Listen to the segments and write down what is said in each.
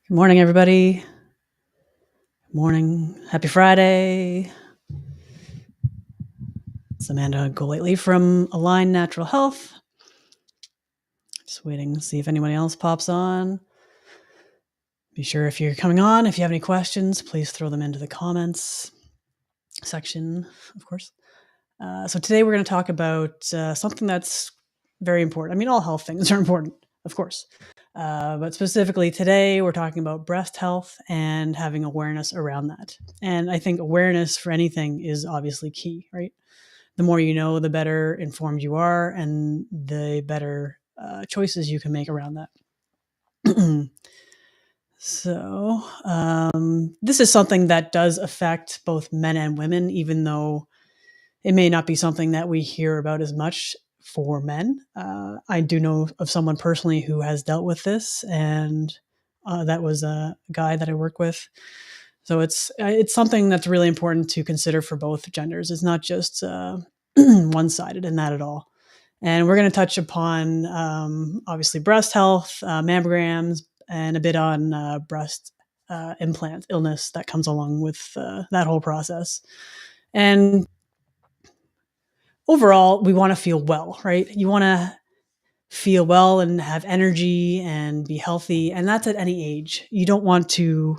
Good morning, everybody. Good morning. Happy Friday. It's Amanda Golightly from Align Natural Health. Just waiting to see if anyone else pops on. Be sure if you're coming on, if you have any questions, please throw them into the comments section, of course. So today we're going to talk about something that's very important. I mean, all health things are important, of course. But specifically today, we're talking about breast health and having awareness around that. And I think awareness for anything is obviously key, right? The more you know, the better informed you are, and the better choices you can make around that. This is something that does affect both men and women, even though it may not be something that we hear about as much for men. I do know of someone personally who has dealt with this, and that was a guy that I work with. So it's something that's really important to consider for both genders. It's not just one-sided in that at all. And we're going to touch upon obviously breast health, mammograms, and a bit on breast implant illness that comes along with that whole process. And overall, we want to feel well, right? You want to feel well and have energy and be healthy. And that's at any age. You don't want to,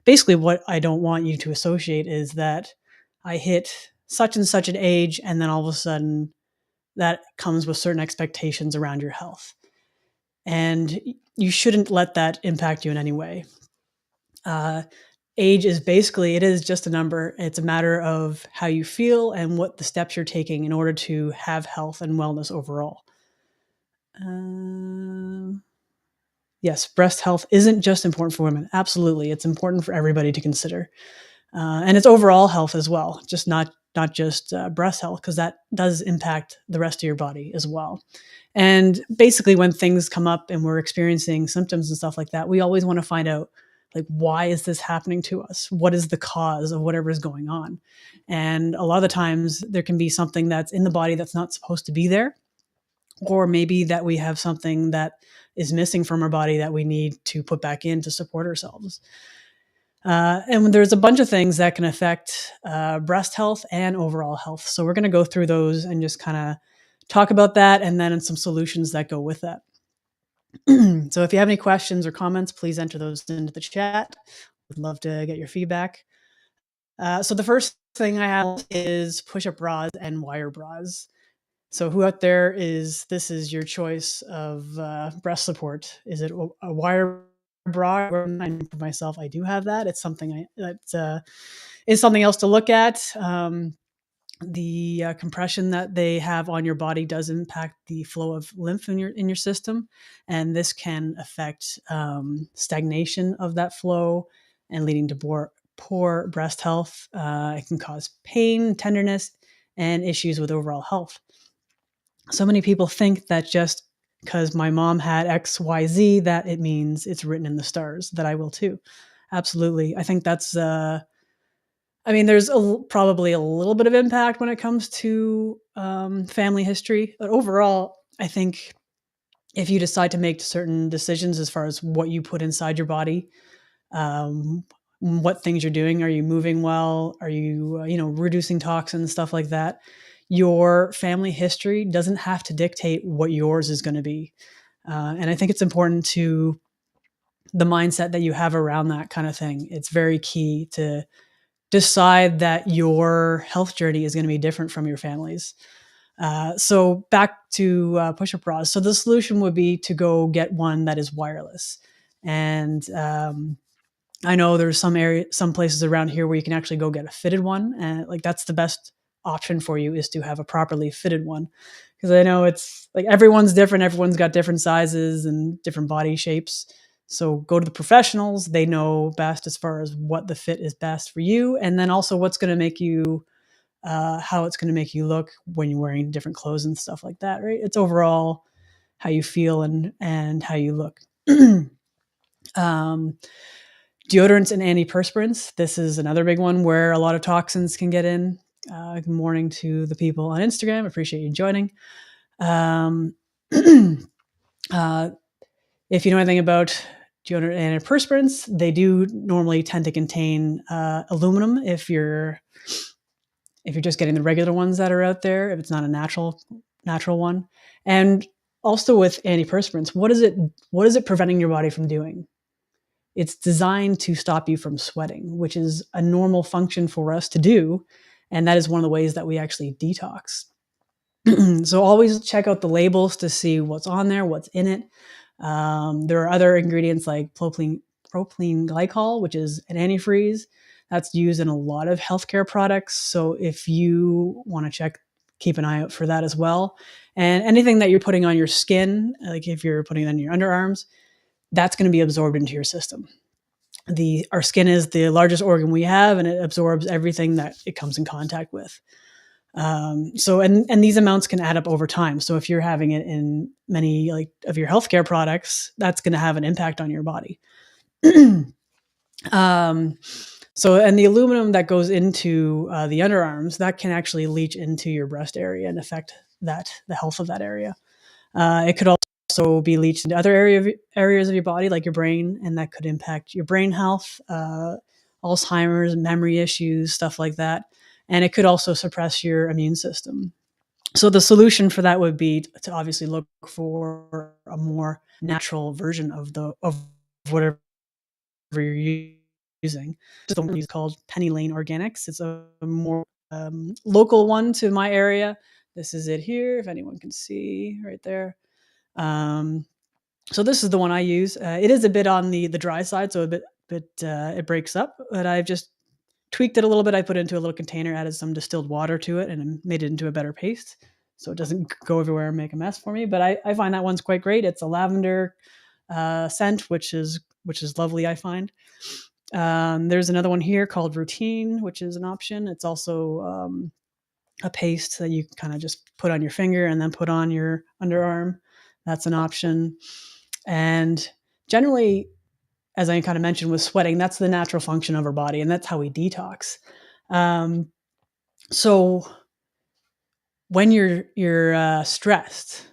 basically, what I don't want you to associate is that I hit such and such an age, and then all of a sudden that comes with certain expectations around your health. And you shouldn't let that impact you in any way. Uh, Age is basically, it is just a number. It's a matter of how you feel and what the steps you're taking in order to have health and wellness overall. Yes, breast health isn't just important for women. Absolutely. It's important for everybody to consider. And it's overall health as well, just not just breast health, because that does impact the rest of your body as well. And basically, when things come up and we're experiencing symptoms and stuff like that, we always want to find out, like, why is this happening to us? What is the cause of whatever is going on? And a lot of the times there can be something that's in the body that's not supposed to be there, or maybe that we have something that is missing from our body that we need to put back in to support ourselves. And there's a bunch of things that can affect breast health and overall health. So we're going to go through those and just kind of talk about that, and then some solutions that go with that. So if you have any questions or comments, please enter those into the chat. Would love to get your feedback. So the first thing I have is push-up bras and wire bras. So who out there this is your choice of breast support? Is it a wire bra? I know for myself, I do have that. It's something that is something else to look at. The compression that they have on your body does impact the flow of lymph in your system, and this can affect stagnation of that flow and leading to poor breast health. It can cause pain, tenderness, and issues with overall health. So many people think that just because my mom had XYZ, that it means it's written in the stars, that I will too. Absolutely. I think that's there's probably a little bit of impact when it comes to family history, but overall, I think if you decide to make certain decisions as far as what you put inside your body, what things you're doing, are you moving well? Are you, reducing toxins, stuff like that? Your family history doesn't have to dictate what yours is going to be. And I think it's important to the mindset that you have around that kind of thing. It's very key to decide that your health journey is going to be different from your family's. So back to push-up bras. So the solution would be to go get one that is wireless. And I know there's some places around here where you can actually go get a fitted one, and like that's the best option for you, is to have a properly fitted one. Because I know it's like everyone's different, everyone's got different sizes and different body shapes. So go to the professionals; they know best as far as what the fit is best for you, and then also what's going to make you, how it's going to make you look when you're wearing different clothes and stuff like that. Right? It's overall how you feel and how you look. um, Deodorants and antiperspirants. This is another big one where a lot of toxins can get in. Good morning to the people on Instagram. Appreciate you joining. Um, if you know anything about deodorant antiperspirants, they do normally tend to contain aluminum if you're just getting the regular ones that are out there, if it's not a natural one. And also with antiperspirants, what is it preventing your body from doing? It's designed to stop you from sweating, which is a normal function for us to do. And that is one of the ways that we actually detox. So always check out the labels to see what's on there, what's in it. There are other ingredients like propylene glycol, which is an antifreeze. That's used in a lot of healthcare products. So if you want to keep an eye out for that as well. And anything that you're putting on your skin, like if you're putting it on your underarms, that's going to be absorbed into your system. Our skin is the largest organ we have, and it absorbs everything that it comes in contact with. And these amounts can add up over time. So if you're having it in many of your healthcare products, that's going to have an impact on your body. And the aluminum that goes into the underarms, that can actually leach into your breast area and affect the health of that area. It could also be leached into other areas of your body, like your brain, and that could impact your brain health, Alzheimer's, memory issues, stuff like that. And it could also suppress your immune system. So the solution for that would be to obviously look for a more natural version of whatever you're using. Just the one called Penny Lane Organics. It's a more local one to my area. This is it here, if anyone can see right there. So this is the one I use. It is a bit on the dry side, so it breaks up, but I've just tweaked it a little bit. I put it into a little container, added some distilled water to it, and made it into a better paste so it doesn't go everywhere and make a mess for me. But I find that one's quite great. It's a lavender scent, which is lovely, I find. There's another one here called Routine, which is an option. It's also a paste that you kind of just put on your finger and then put on your underarm. That's an option. And generally, as I kind of mentioned with sweating, that's the natural function of our body, and that's how we detox. So when you're stressed,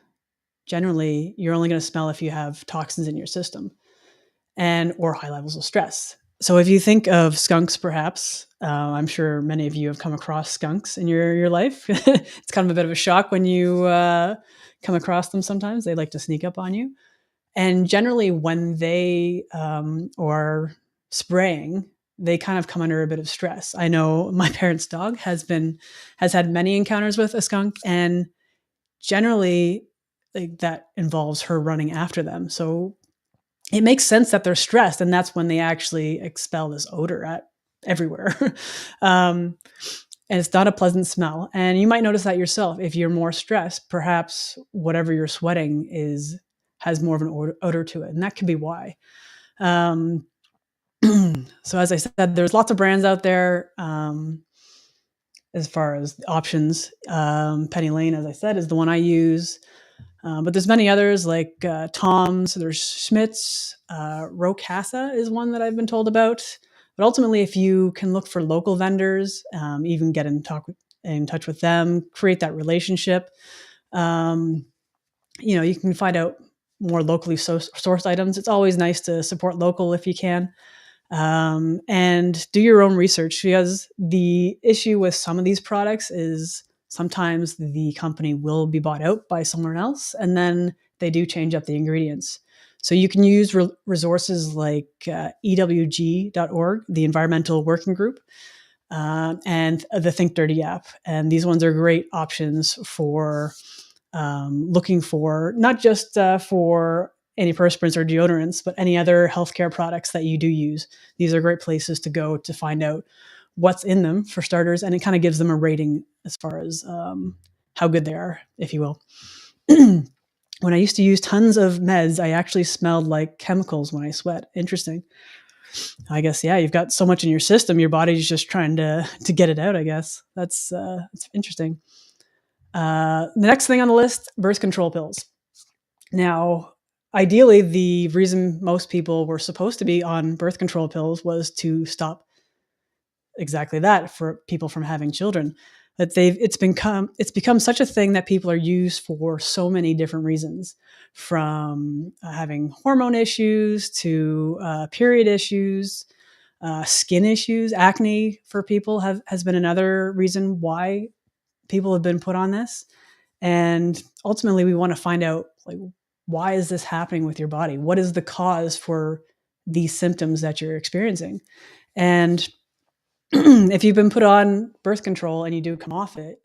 generally you're only going to smell if you have toxins in your system or high levels of stress. So if you think of skunks, perhaps, I'm sure many of you have come across skunks in your life. It's kind of a bit of a shock when you come across them sometimes. They like to sneak up on you. And generally when they are spraying, they kind of come under a bit of stress. I know my parents' dog has had many encounters with a skunk, and generally that involves her running after them. So it makes sense that they're stressed, and that's when they actually expel this odor everywhere. And it's not a pleasant smell. And you might notice that yourself. If you're more stressed, perhaps whatever you're sweating has more of an odor to it, and that could be why. So as I said, there's lots of brands out there as far as options. Penny Lane, as I said, is the one I use. But there's many others like Tom's, there's Schmidt's, Rocasa is one that I've been told about. But ultimately, if you can look for local vendors, even get in touch with them, create that relationship, you can find out more locally sourced items. It's always nice to support local if you can. And do your own research, because the issue with some of these products is sometimes the company will be bought out by someone else, and then they do change up the ingredients. So you can use resources like EWG.org, the Environmental Working Group, and the Think Dirty app. And these ones are great options for looking for, not just for antiperspirants or deodorants, but any other healthcare products that you do use. These are great places to go to find out what's in them, for starters, and it kind of gives them a rating as far as how good they are, if you will. When I used to use tons of meds, I actually smelled like chemicals when I sweat. Interesting. I guess, yeah, you've got so much in your system, your body's just trying to get it out, I guess. That's interesting. The next thing on the list, birth control pills. Now, ideally, the reason most people were supposed to be on birth control pills was to stop exactly that, for people from having children. But it's become such a thing that people are used for so many different reasons, from having hormone issues to period issues, skin issues. Acne for people has been another reason why people have been put on this. And ultimately, we want to find out, like, why is this happening with your body? What is the cause for these symptoms that you're experiencing? And if you've been put on birth control and you do come off it,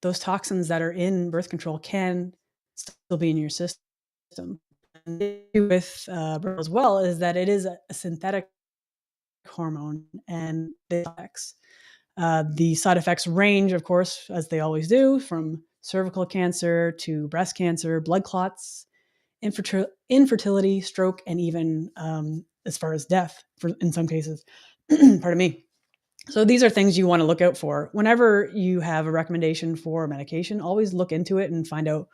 those toxins that are in birth control can still be in your system. And the issue with as well is that it is a synthetic hormone, and the side effects range, of course, as they always do, from cervical cancer to breast cancer, blood clots, infertility, stroke, and even as far as death in some cases. Pardon me. So these are things you want to look out for. Whenever you have a recommendation for a medication, always look into it and find out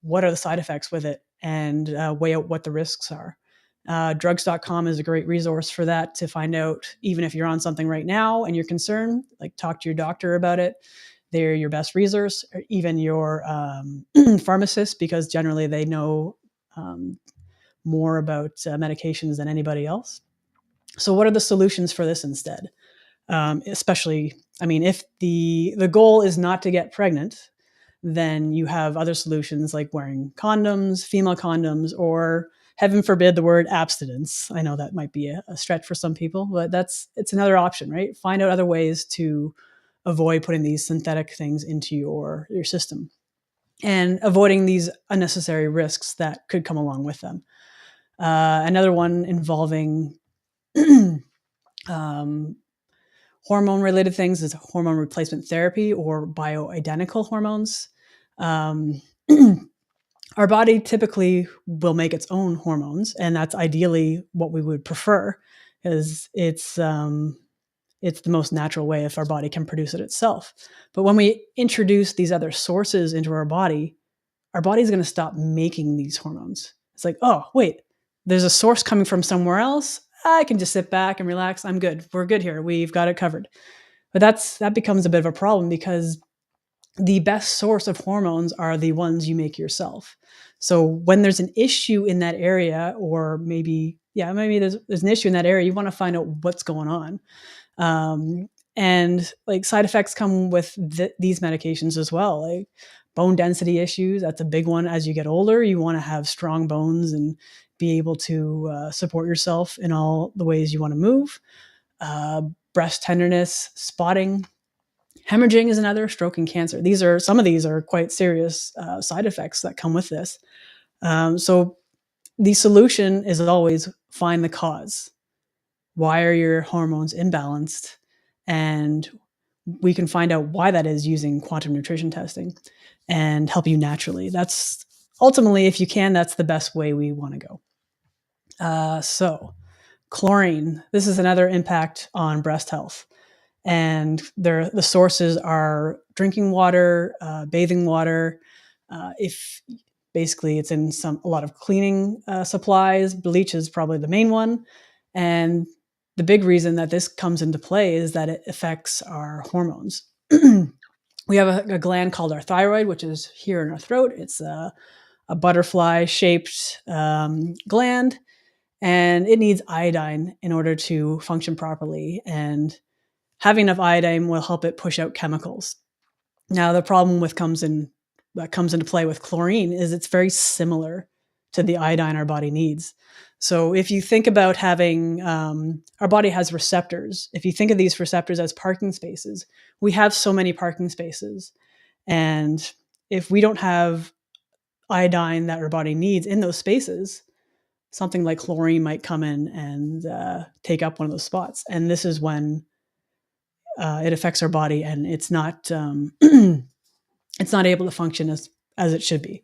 what are the side effects with it, and weigh out what the risks are. Drugs.com is a great resource for that, to find out, even if you're on something right now and you're concerned, like, talk to your doctor about it. They're your best resource, or even your pharmacist, because generally they know more about medications than anybody else. So what are the solutions for this instead? Especially, I mean, if the goal is not to get pregnant, then you have other solutions like wearing condoms, female condoms, or heaven forbid the word abstinence. I know that might be a stretch for some people, but it's another option, right? Find out other ways to avoid putting these synthetic things into your system, and avoiding these unnecessary risks that could come along with them. Another one involving um, hormone related things is hormone replacement therapy, or bioidentical hormones. Um, our body typically will make its own hormones, and that's ideally what we would prefer, because it's the most natural way if our body can produce it itself. But when we introduce these other sources into our body's going to stop making these hormones. It's like, oh, wait, there's a source coming from somewhere else. I can just sit back and relax. I'm good. We're good here. We've got it covered. But that becomes a bit of a problem, because the best source of hormones are the ones you make yourself. So when there's an issue in that area, or maybe there's an issue in that area, you want to find out what's going on. And like, side effects come with these medications as well, like bone density issues. That's a big one. As you get older, you want to have strong bones and be able to support yourself in all the ways you want to move. Breast tenderness, spotting, hemorrhaging is another, stroke, and cancer. Some of these are quite serious side effects that come with this. So the solution is always find the cause. Why are your hormones imbalanced? And we can find out why that is using quantum nutrition testing, and help you naturally. That's ultimately, if you can, that's the best way we want to go. So chlorine, this is another impact on breast health. And the sources are drinking water, bathing water. If basically it's in a lot of cleaning supplies, bleach is probably the main one. And the big reason that this comes into play is that it affects our hormones. We have a gland called our thyroid, which is here in our throat. It's a butterfly-shaped gland, and it needs iodine in order to function properly. And having enough iodine will help it push out chemicals. Now, the problem that comes into play with chlorine is it's very similar to the iodine our body needs. So if you think about having, our body has receptors. If you think of these receptors as parking spaces, we have so many parking spaces. And if we don't have iodine that our body needs in those spaces, something like chlorine might come in and take up one of those spots. And this is when it affects our body, and it's not it's not able to function as it should be.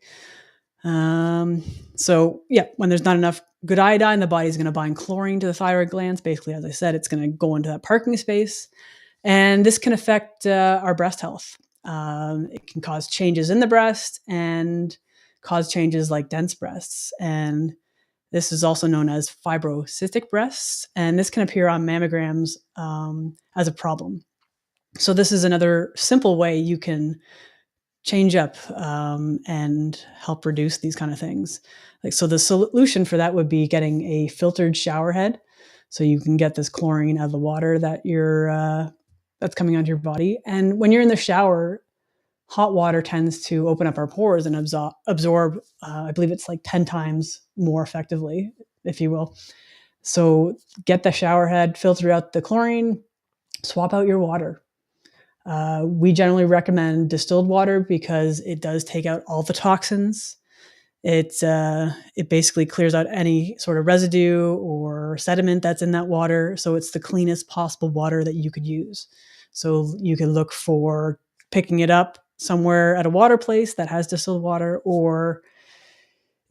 So yeah, when there's not enough good iodine, the body's going to bind chlorine to the thyroid glands. Basically, as I said, it's going to go into that parking space, and this can affect our breast health. It can cause changes in the breast and cause changes like dense breasts. And this is also known as fibrocystic breasts, and this can appear on mammograms as a problem. So this is another simple way you can change up and help reduce these kind of things. Like, so the solution for that would be getting a filtered shower head, so you can get this chlorine out of the water that's coming onto your body. And when you're in the shower, hot water tends to open up our pores and absorb I believe it's like 10 times more effectively, if you will. So get the shower head, filter out the chlorine, swap out your water. We generally recommend distilled water because it does take out all the toxins. It basically clears out any sort of residue or sediment that's in that water. So it's the cleanest possible water that you could use. So you can look for picking it up somewhere at a water place that has distilled water, or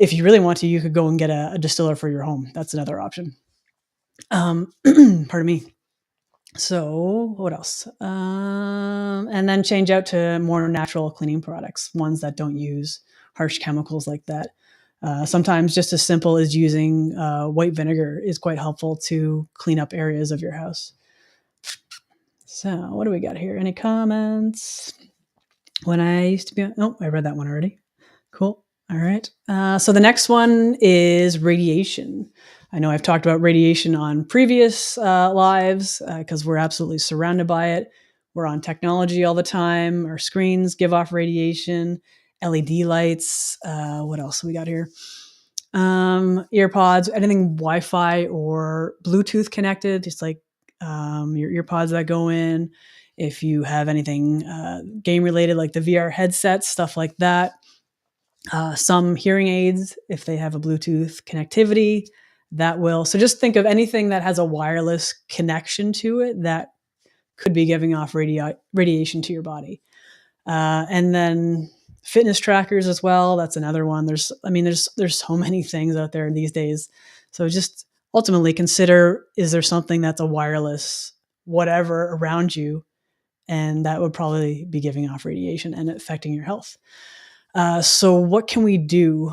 if you really want to, you could go and get a distiller for your home. That's another option. Pardon me. So what else? And then change out to more natural cleaning products, ones that don't use harsh chemicals like that. Sometimes just as simple as using white vinegar is quite helpful to clean up areas of your house. So what do we got here? Any comments? When I used to be, oh, I read that one already. Cool. All right. So the next one is radiation. I know I've talked about radiation on previous lives because we're absolutely surrounded by it. We're on technology all the time. Our screens give off radiation, LED lights. What else we got here? Earpods, anything Wi-Fi or Bluetooth connected, just like your earpods that go in. If you have anything game related, like the VR headsets, stuff like that. Some hearing aids, if they have a Bluetooth connectivity, that will. So just think of anything that has a wireless connection to it that could be giving off radiation to your body. And then fitness trackers as well. That's another one. There's so many things out there these days. So just ultimately consider, is there something that's a wireless whatever around you? And that would probably be giving off radiation and affecting your health. So what can we do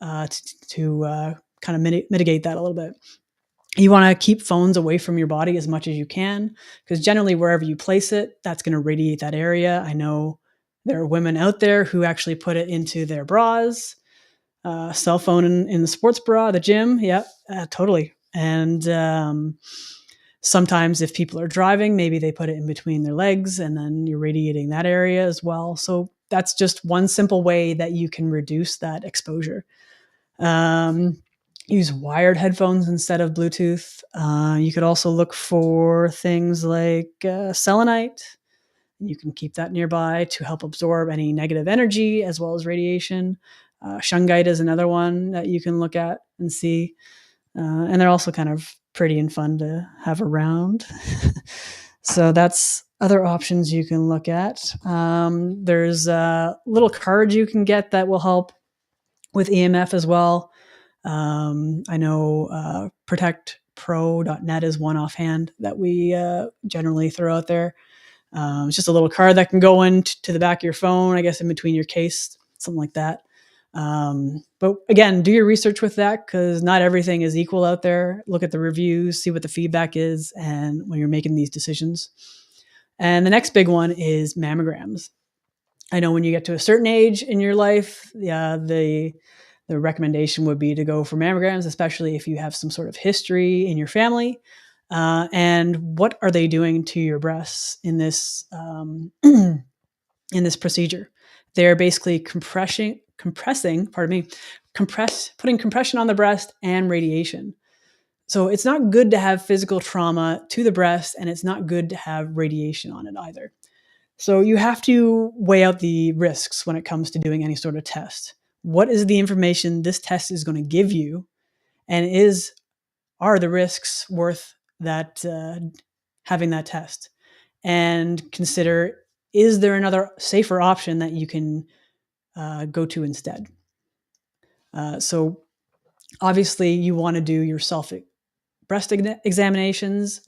to kind of mitigate that a little bit? You want to keep phones away from your body as much as you can, because generally wherever you place it, that's going to radiate that area. I know there are women out there who actually put it into their bras, cell phone in the sports bra, the gym. Yep, totally. And sometimes if people are driving, maybe they put it in between their legs, and then you're radiating that area as well. So that's just one simple way that you can reduce that exposure. Use wired headphones instead of Bluetooth. You could also look for things like selenite. You can keep that nearby to help absorb any negative energy as well as radiation. Shungite is another one that you can look at and see. And they're also kind of pretty and fun to have around. So that's other options you can look at. There's little cards you can get that will help with EMF as well. I know protectpro.net is one offhand that we generally throw out there. It's just a little card that can go into the back of your phone, I guess in between your case, something like that. But again, do your research with that, because not everything is equal out there. Look at the reviews, see what the feedback is, and when you're making these decisions. And the next big one is mammograms. I know when you get to a certain age in your life, the recommendation would be to go for mammograms, especially if you have some sort of history in your family. And what are they doing to your breasts in this in this procedure? They're basically putting compression on the breast and radiation. So it's not good to have physical trauma to the breast, and it's not good to have radiation on it either. So you have to weigh out the risks when it comes to doing any sort of test. What is the information this test is going to give you, and are the risks worth that having that test? And consider, is there another safer option that you can go to instead? So obviously you want to do your self breast examinations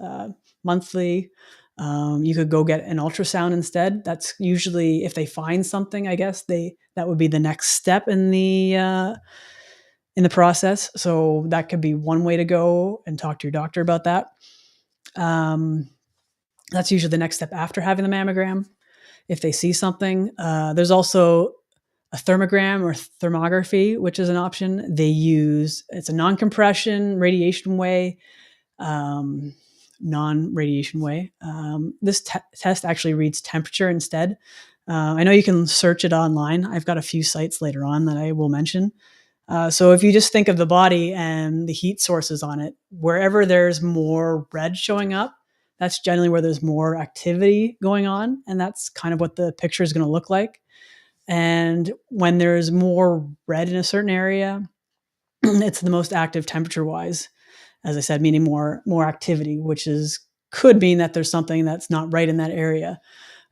monthly. You could go get an ultrasound instead. That's usually, if they find something, I guess that would be the next step in the process. So that could be one way to go and talk to your doctor about that. That's usually the next step after having the mammogram. If they see something, there's also a thermogram or thermography, which is an option. It's a non-compression radiation way, um, non-radiation way. This test actually reads temperature instead. I know you can search it online. I've got a few sites later on that I will mention. So if you just think of the body and the heat sources on it, wherever there's more red showing up, that's generally where there's more activity going on. And that's kind of what the picture is going to look like. And when there's more red in a certain area, it's the most active temperature wise, as I said, meaning more activity, which could mean that there's something that's not right in that area.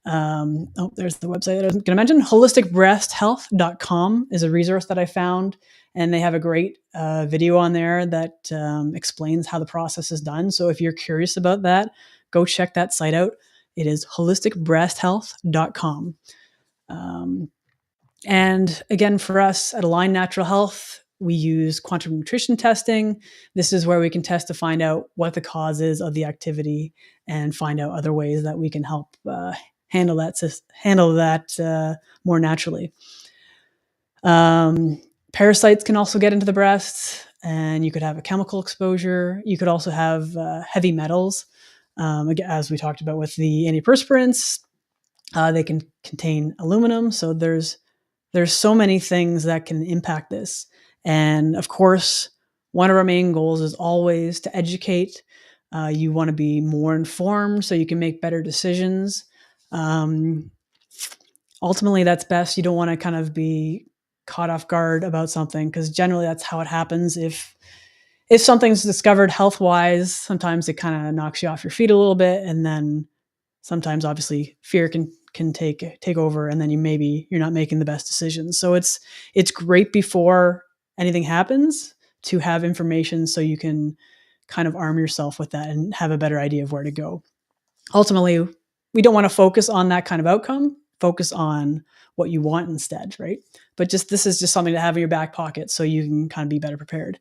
There's the website that I was going to mention. Holisticbreasthealth.com is a resource that I found, and they have a great video on there that explains how the process is done. So if you're curious about that, go check that site out. It is holisticbreasthealth.com. And again, for us at Align Natural Health, we use quantum nutrition testing. This is where we can test to find out what the cause is of the activity and find out other ways that we can help handle that more naturally. Parasites can also get into the breast, and you could have a chemical exposure. You could also have heavy metals, as we talked about with the antiperspirants. They can contain aluminum, so there's so many things that can impact this. And of course, one of our main goals is always to educate. You want to be more informed so you can make better decisions. Ultimately, that's best. You don't want to kind of be caught off guard about something, because generally that's how it happens. If something's discovered health-wise, sometimes it kind of knocks you off your feet a little bit, and then sometimes obviously fear can take over, and then you're not making the best decisions. So it's great before anything happens to have information so you can kind of arm yourself with that and have a better idea of where to go. Ultimately, we don't want to focus on that kind of outcome. Focus on what you want instead, right? But this is just something to have in your back pocket so you can kind of be better prepared.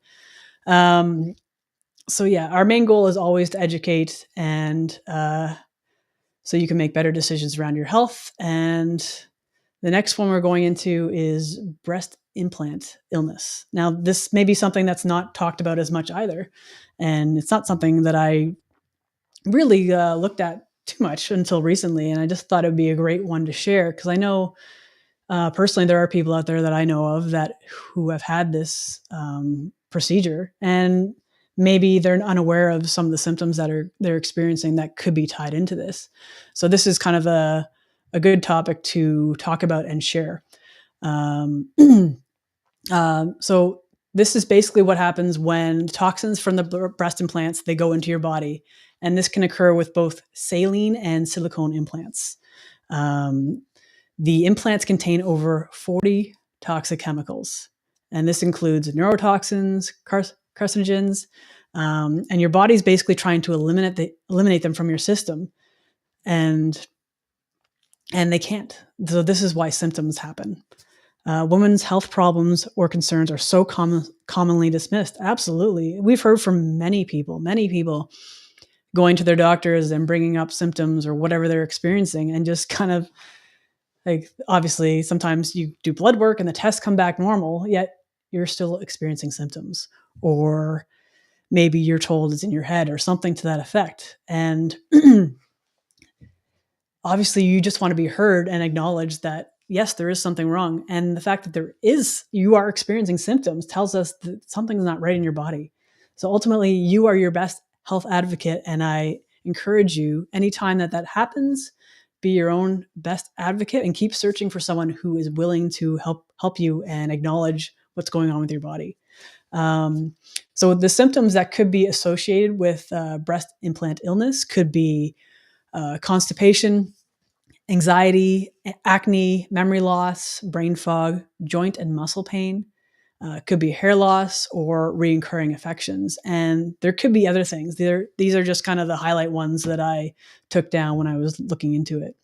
So yeah, our main goal is always to educate, and so you can make better decisions around your health. And the next one we're going into is breast implant illness. Now, this may be something that's not talked about as much either. And it's not something that I really looked at too much until recently. And I just thought it would be a great one to share, because I know personally there are people out there that I know of who have had this procedure, and maybe they're unaware of some of the symptoms that they're experiencing that could be tied into this. So this is kind of a good topic to talk about and share. So this is basically what happens when toxins from the breast implants, they go into your body. And this can occur with both saline and silicone implants. The implants contain over 40 toxic chemicals, and this includes neurotoxins, carcinogens, and your body's basically trying to eliminate them from your system, and they can't. So this is why symptoms happen. Women's health problems or concerns are so commonly dismissed. Absolutely. We've heard from many people going to their doctors and bringing up symptoms or whatever they're experiencing, and just kind of like, obviously sometimes you do blood work and the tests come back normal, yet you're still experiencing symptoms, or maybe you're told it's in your head or something to that effect. And obviously you just want to be heard and acknowledge that, yes, there is something wrong. And the fact that you are experiencing symptoms tells us that something's not right in your body. So ultimately you are your best health advocate. And I encourage you, anytime that happens, be your own best advocate and keep searching for someone who is willing to help you and acknowledge what's going on with your body. So the symptoms that could be associated with breast implant illness could be constipation, anxiety, acne, memory loss, brain fog, joint and muscle pain. Could be hair loss or recurring infections. And there could be other things. These are just kind of the highlight ones that I took down when I was looking into it.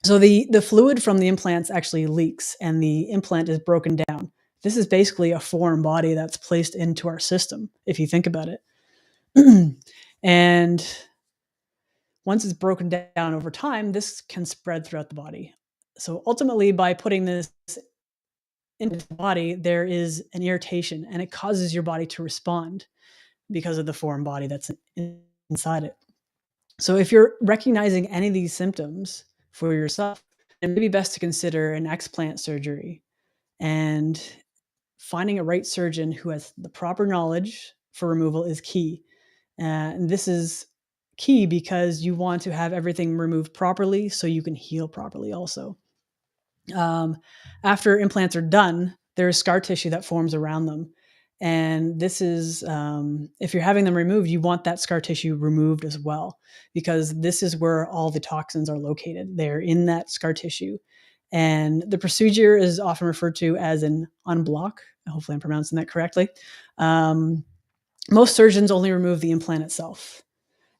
So the fluid from the implants actually leaks, and the implant is broken down. This is basically a foreign body that's placed into our system, if you think about it. And once it's broken down over time, this can spread throughout the body. So ultimately, by putting this into the body, there is an irritation and it causes your body to respond because of the foreign body that's inside it. So if you're recognizing any of these symptoms for yourself, it may be best to consider an explant surgery, and finding a right surgeon who has the proper knowledge for removal is key. And this is key because you want to have everything removed properly so you can heal properly also. After implants are done, there's scar tissue that forms around them. And this is, if you're having them removed, you want that scar tissue removed as well, because this is where all the toxins are located. They're in that scar tissue. And the procedure is often referred to as an unblock. Hopefully, I'm pronouncing that correctly. Most surgeons only remove the implant itself,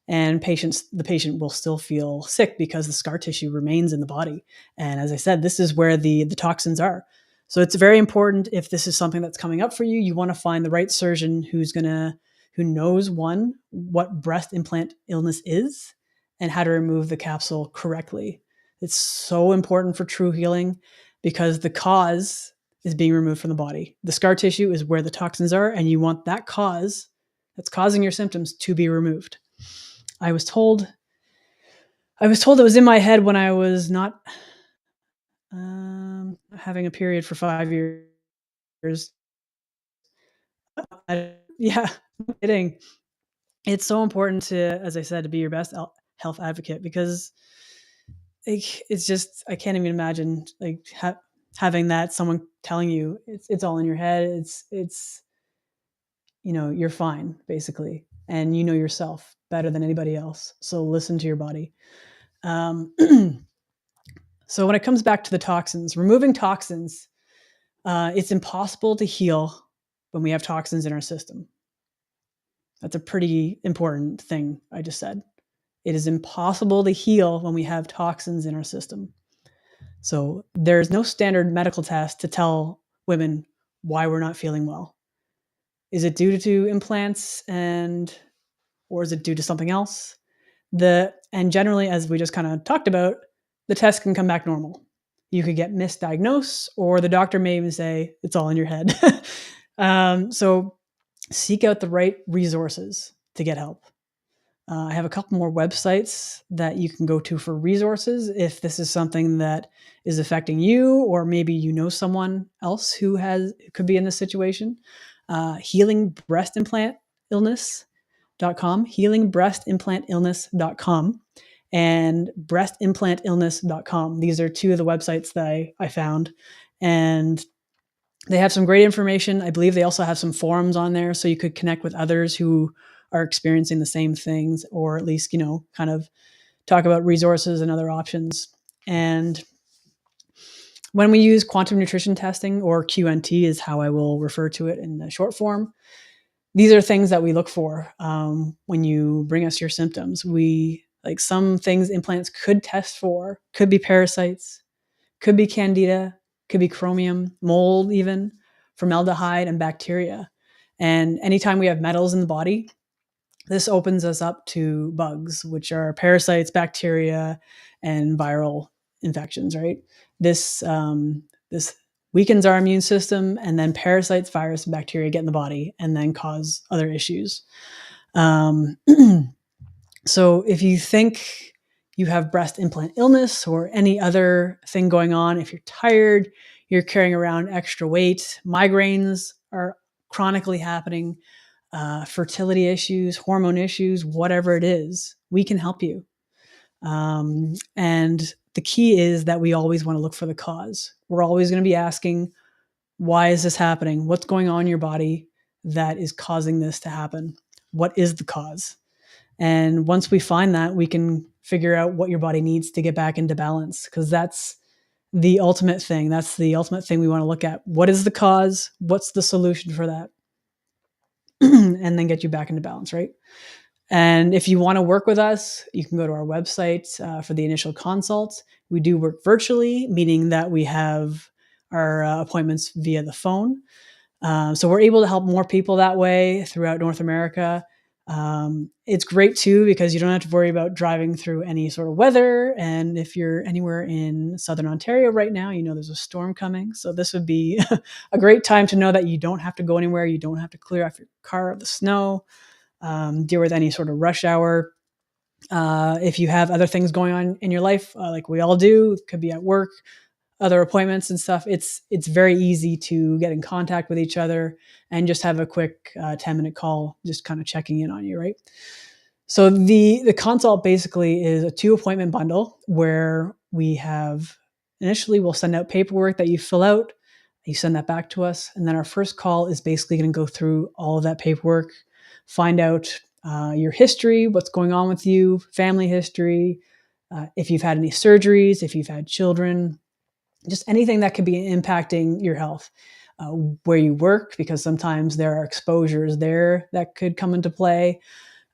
and the patient will still feel sick because the scar tissue remains in the body. And as I said, this is where the toxins are. So it's very important, if this is something that's coming up for you, you want to find the right surgeon who knows, one, what breast implant illness is and how to remove the capsule correctly. It's so important for true healing because the cause is being removed from the body. The scar tissue is where the toxins are, and you want that cause that's causing your symptoms to be removed. I was told it was in my head when I was not having a period for 5 years. Yeah, no kidding. It's so important to, as I said, to be your best health advocate, because it's just, I can't even imagine like having that, someone telling you it's all in your head. It's you're fine basically, and you know yourself better than anybody else. So listen to your body. So when it comes back to the toxins, removing toxins, it's impossible to heal when we have toxins in our system. That's a pretty important thing I just said. It is impossible to heal when we have toxins in our system. So there's no standard medical test to tell women why we're not feeling well. Is it due to implants or is it due to something else? And generally, as we just kind of talked about, the test can come back normal. You could get misdiagnosed, or the doctor may even say it's all in your head. So seek out the right resources to get help. I have a couple more websites that you can go to for resources if this is something that is affecting you, or maybe you know someone else who could be in this situation. healingbreastimplant.illness.com, healingbreastimplant.illness.com, and breastimplant.illness.com. These are two of the websites that I found, and they have some great information. I believe they also have some forums on there, so you could connect with others who are experiencing the same things, or at least, kind of talk about resources and other options. And when we use quantum nutrition testing, or QNT is how I will refer to it in the short form, these are things that we look for when you bring us your symptoms. Some things implants could test for, could be parasites, could be candida, could be chromium, mold even, formaldehyde, and bacteria. And anytime we have metals in the body, this opens us up to bugs, which are parasites, bacteria, and viral infections, right? This weakens our immune system, and then parasites, virus, and bacteria get in the body and then cause other issues. So if you think you have breast implant illness or any other thing going on, if you're tired, you're carrying around extra weight, migraines are chronically happening, fertility issues, hormone issues, whatever it is, we can help you. And the key is that we always want to look for the cause. We're always going to be asking, why is this happening? What's going on in your body that is causing this to happen? What is the cause? And once we find that, we can figure out what your body needs to get back into balance, because that's the ultimate thing. That's the ultimate thing we want to look at. What is the cause? What's the solution for that? And then get you back into balance, right? And if you want to work with us, you can go to our website for the initial consult. We do work virtually, meaning that we have our appointments via the phone. So we're able to help more people that way throughout North America. It's great too because you don't have to worry about driving through any sort of weather. And if you're anywhere in Southern Ontario right now, there's a storm coming. So this would be a great time to know that you don't have to go anywhere. You don't have to clear off your car of the snow, deal with any sort of rush hour. If you have other things going on in your life, like we all do, it could be at work, other appointments and stuff, it's very easy to get in contact with each other and just have a quick 10-minute call, just kind of checking in on you, right? So the consult basically is a 2 appointment bundle where we have initially we'll send out paperwork that you fill out, you send that back to us, and then our first call is basically going to go through all of that paperwork, find out your history, what's going on with you, family history, if you've had any surgeries, if you've had children, just anything that could be impacting your health, where you work, because sometimes there are exposures there that could come into play.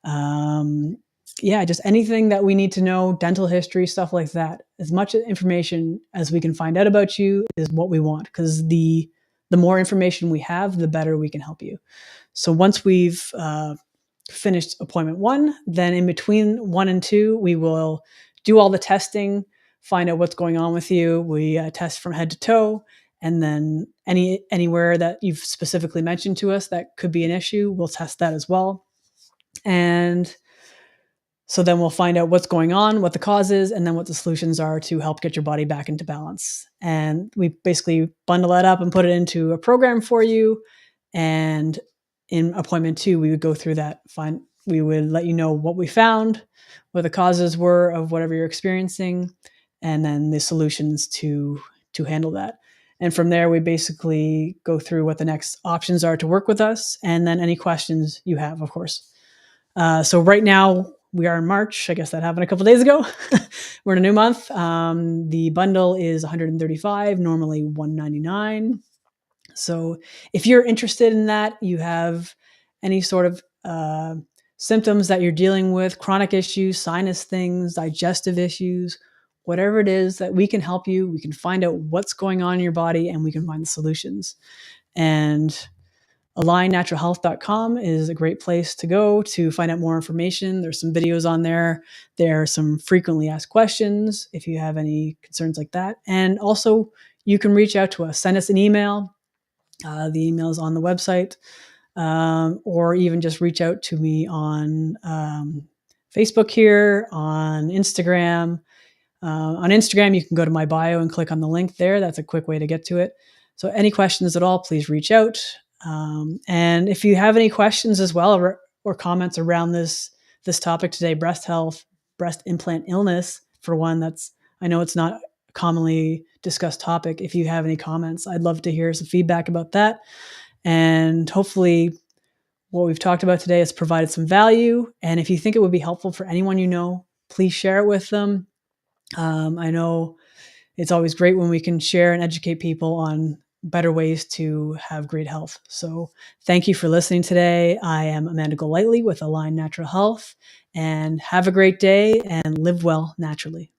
Yeah, just anything that we need to know, dental history, stuff like that. As much information as we can find out about you is what we want, because the more information we have, the better we can help you. So once we've finished appointment 1, then in between 1 and 2, we will do all the testing, find out what's going on with you. We test from head to toe, and then anywhere that you've specifically mentioned to us that could be an issue, we'll test that as well. And so then we'll find out what's going on, what the cause is, and then what the solutions are to help get your body back into balance. And we basically bundle that up and put it into a program for you. And in appointment 2, we would go through that. We would let you know what we found, what the causes were of whatever you're experiencing, and then the solutions to handle that. And from there, we basically go through what the next options are to work with us, and then any questions you have, of course. So right now, we are in March. I guess that happened a couple of days ago. We're in a new month. The bundle is $135, normally $199. So if you're interested in that, you have any sort of symptoms that you're dealing with, chronic issues, sinus things, digestive issues, whatever it is that we can help you, we can find out what's going on in your body and we can find the solutions. And AlignNaturalHealth.com is a great place to go to find out more information. There's some videos on there. There are some frequently asked questions if you have any concerns like that. And also, you can reach out to us. Send us an email. The email is on the website. Or even just reach out to me on Facebook here, on Instagram. On Instagram, you can go to my bio and click on the link there. That's a quick way to get to it. So any questions at all, please reach out. And if you have any questions as well or comments around this topic today, breast health, breast implant illness, for one, I know it's not a commonly discussed topic. If you have any comments, I'd love to hear some feedback about that. And hopefully what we've talked about today has provided some value. And if you think it would be helpful for anyone you know, please share it with them. I know it's always great when we can share and educate people on better ways to have great health. So thank you for listening today. I am Amanda Golightly with Align Natural Health, and have a great day and live well naturally.